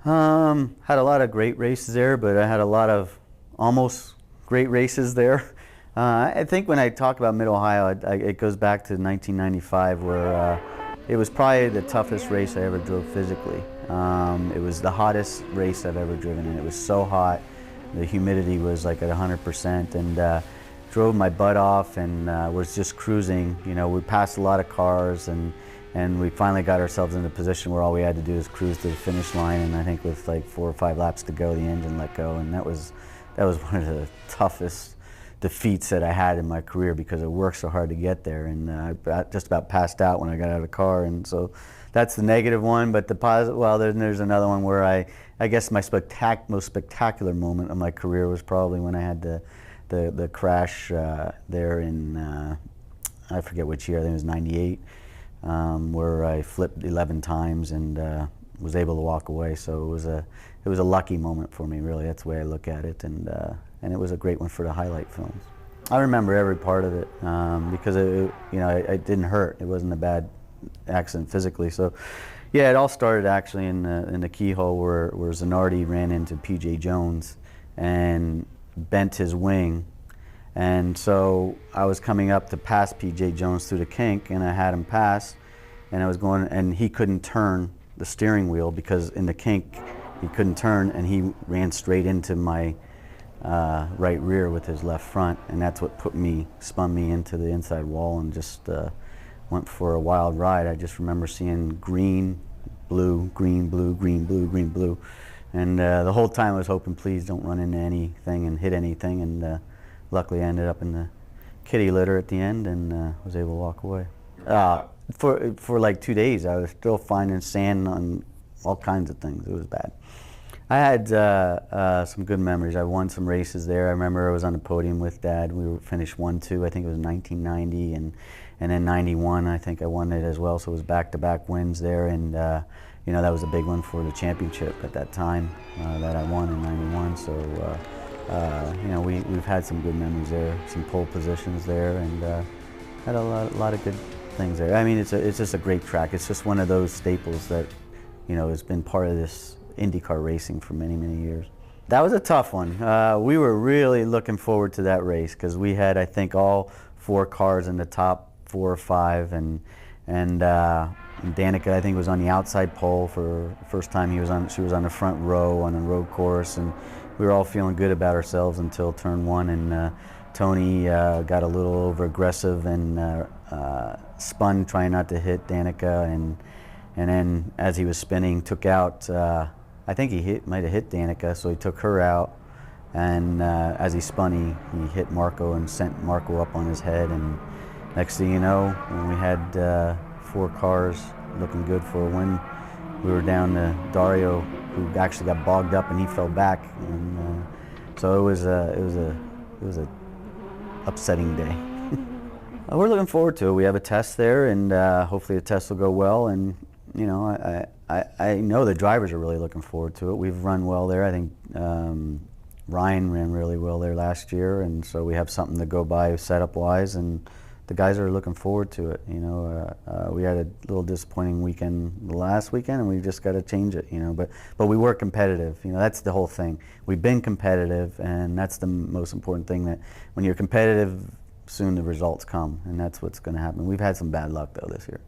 Had a lot of great races there, but I had a lot of almost great races there. I think when I talk about Mid-Ohio, it goes back to 1995, where it was probably the toughest race I ever drove physically. It was the hottest race I've ever driven, and it was so hot. The humidity was like at 100%, and drove my butt off and was just cruising. You know, we passed a lot of cars, and we finally got ourselves in a position where all we had to do is cruise to the finish line. And I think with like 4 or 5 laps to go, the engine let go, and that was one of the toughest defeats that I had in my career, because it worked so hard to get there, and I just about passed out when I got out of the car. And so that's the negative one. But the positive, well, then there's another one where I guess my most spectacular moment of my career was probably when I had the crash there in I forget which year. I think it was '98, where I flipped 11 times and was able to walk away. So it was a lucky moment for me, really. That's the way I look at it, and it was a great one for the highlight films. I remember every part of it, because it didn't hurt. It wasn't a bad accident physically. So yeah, it all started actually in the keyhole where Zanardi ran into P.J. Jones and bent his wing. And so I was coming up to pass P.J. Jones through the kink, and I had him pass, and I was going, and he couldn't turn the steering wheel because in the kink he couldn't turn, and he ran straight into my right rear with his left front, and that's what spun me into the inside wall, and just went for a wild ride. I just remember seeing green, blue, green, blue, green, blue, green, blue, and the whole time I was hoping, please don't run into anything and hit anything, and luckily I ended up in the kitty litter at the end and was able to walk away. For like 2 days I was still finding sand on all kinds of things. It was bad. I had some good memories. I won some races there. I remember I was on the podium with Dad. We finished 1-2. I think it was 1990, and then 91. I think I won it as well. So it was back-to-back wins there, and that was a big one for the championship at that time that I won in '91. So we've had some good memories there, some pole positions there, and had a lot of good things there. I mean, it's just a great track. It's just one of those staples that has been part of this IndyCar racing for many, many years. That was a tough one. We were really looking forward to that race because we had, I think, all 4 cars in the top 4 or 5, and Danica, I think, was on the outside pole for the first time. She was on the front row on a road course, and we were all feeling good about ourselves until turn 1, and Tony got a little over aggressive and spun trying not to hit Danica, and then as he was spinning, took out, I think he might have hit Danica, so he took her out, and as he spun, he hit Marco and sent Marco up on his head, and next thing you know, when we had 4 cars looking good for a win, we were down to Dario, who actually got bogged up and he fell back, and so it was a upsetting day. We're looking forward to it. We have a test there, and hopefully the test will go well, and I know the drivers are really looking forward to it. We've run well there. I think Ryan ran really well there last year, and so we have something to go by setup-wise, and the guys are looking forward to it. We had a little disappointing weekend last weekend, and we just got to change it. But we were competitive. That's the whole thing. We've been competitive, and that's the most important thing. That when you're competitive, soon the results come, and that's what's going to happen. We've had some bad luck though this year.